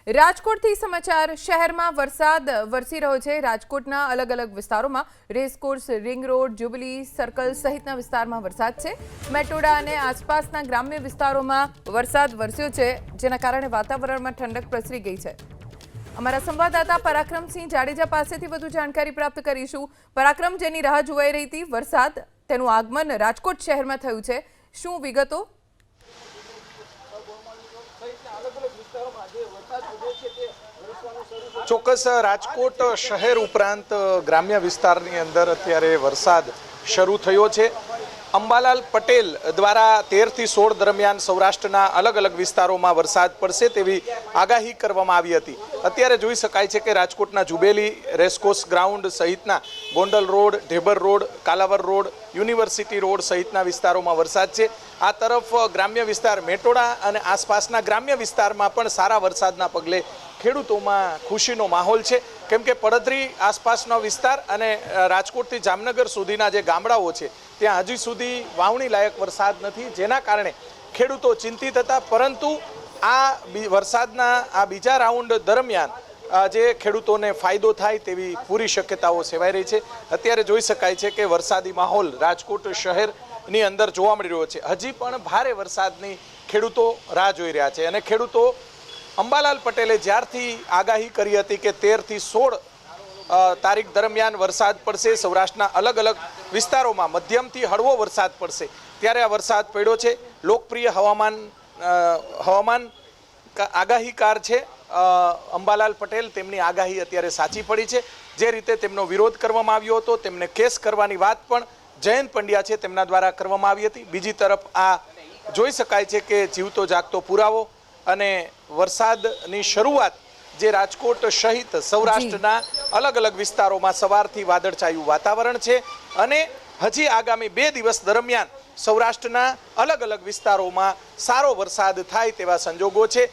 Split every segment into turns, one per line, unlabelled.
રાજકોટથી સમાચાર શહેરમાં વરસાદ વરસી રહ્યો છે। રાજકોટના અલગ અલગ વિસ્તારોમાં racecourse, ring road, jubilee circle સહિતના વિસ્તારમાં વરસાદ છે। મેટોડા અને આસપાસના ગ્રામ્ય વિસ્તારોમાં વરસાદ વરસ્યો છે, જેના કારણે વાતાવરણમાં ઠંડક પ્રસરી ગઈ છે। અમારા સંવાદદાતા પરાક્રમસિંહ જાડેજા પાસેથી વધુ જાણકારી પ્રાપ્ત કરીશું। પરાક્રમ, જેની રાહ જોવાઈ રહી હતી વરસાદ, તેનું આગમન રાજકોટ શહેરમાં થયું છે, શું વિગતો?
ચોક્કસ રાજકોટ શહેર ઉપરાંત ગ્રામ્ય વિસ્તારની અંદર અત્યારે વરસાદ શરૂ થયો છે। અંબાલાલ પટેલ દ્વારા 13 થી 16 દરમિયાન સૌરાષ્ટ્રના અલગ અલગ વિસ્તારોમાં વરસાદ પડશે તેવી આગાહી કરવામાં આવી હતી। અત્યારે જોઈ શકાય છે કે રાજકોટના જુબેલી, રેસકોર્સ ગ્રાઉન્ડ સહિતના Gondal road, Dhebar road, Kalawad road, university road સહિતના વિસ્તારોમાં વરસાદ છે। આ તરફ ગ્રામ્ય વિસ્તાર મેટોડા અને આસપાસના ગ્રામ્ય વિસ્તારમાં પણ સારા વરસાદના પગલે ખેડૂતોમાં ખુશીનો માહોલ છે, કેમ કે પડધરી આસપાસનો વિસ્તાર અને રાજકોટથી જામનગર સુધીના જે ગામડાઓ છે ત્યાં હજી સુધી વાવણી લાયક વરસાદ નથી, જેના કારણે ખેડૂતો ચિંતિત હતા। પરંતુ આ વરસાદના આ બીજા રાઉન્ડ દરમિયાન જે ખેડૂતોને ફાયદો થાય તેવી પૂરી શક્યતાઓ સેવાઈ રહી છે। અત્યારે જોઈ શકાય છે કે વરસાદી માહોલ રાજકોટ શહેરની અંદર જોવા મળી રહ્યો છે। હજી પણ ભારે વરસાદની ખેડૂતો રાહ જોઈ રહ્યા છે અને ખેડૂતો અંબાલાલ પટેલે જ્યારથી આગાહી કરી હતી કે 13 થી 16 તારીખ દરમિયાન વરસાદ પડશે, સૌરાષ્ટ્રના અલગ અલગ વિસ્તારોમાં મધ્યમથી હળવો વરસાદ પડશે, ત્યારે આ વરસાદ પડ્યો છે। લોકપ્રિય હવામાન આગાહીકાર છે અંબાલાલ પટેલ, તેમની આગાહી અત્યારે સાચી પડી છે। જે રીતે તેમનો વિરોધ કરવામાં આવ્યો હતો, તેમને કેસ કરવાની વાત પણ જયંત પંડ્યા છે તેમના દ્વારા કરવામાં આવી હતી। બીજી તરફ આ જોઈ શકાય છે કે જીવતો જાગતો પુરાવો અને વરસાદની શરૂઆત જે રાજકોટ સહિત સૌરાષ્ટ્રના અલગ અલગ વિસ્તારોમાં સવારથી વાદળછાયું વાતાવરણ છે અને હજી આગામી 2 દિવસ દરમિયાન સૌરાષ્ટ્રના અલગ અલગ વિસ્તારોમાં સારો વરસાદ થાય તેવા સંજોગો છે।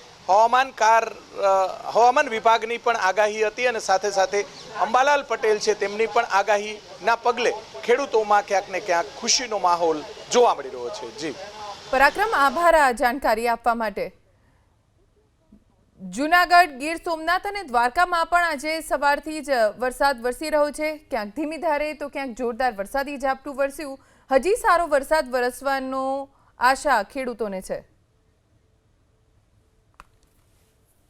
હવામાન વિભાગની પણ આગાહી હતી અને સાથે સાથે અંબાલાલ પટેલ છે તેમની પણ આગાહીના પગલે ખેડૂતોમાં ક્યાંક ને ક્યાંક ખુશીનો માહોલ જોવા મળી રહ્યો છે। જી
પરાક્રમ, આભાર આ જાણકારી આપવા માટે। જૂનાગઢ, ગીર સોમનાથ અને દ્વારકામાં પણ આજે સવારથી જ વરસાદ વરસી રહ્યો છે। ક્યાંક ધીમી ધારે તો ક્યાંક જોરદાર વરસાદી ઝાપટું વરસ્યું। હજી સારો વરસાદ વરસવાનો આશા ખેડૂતોને છે।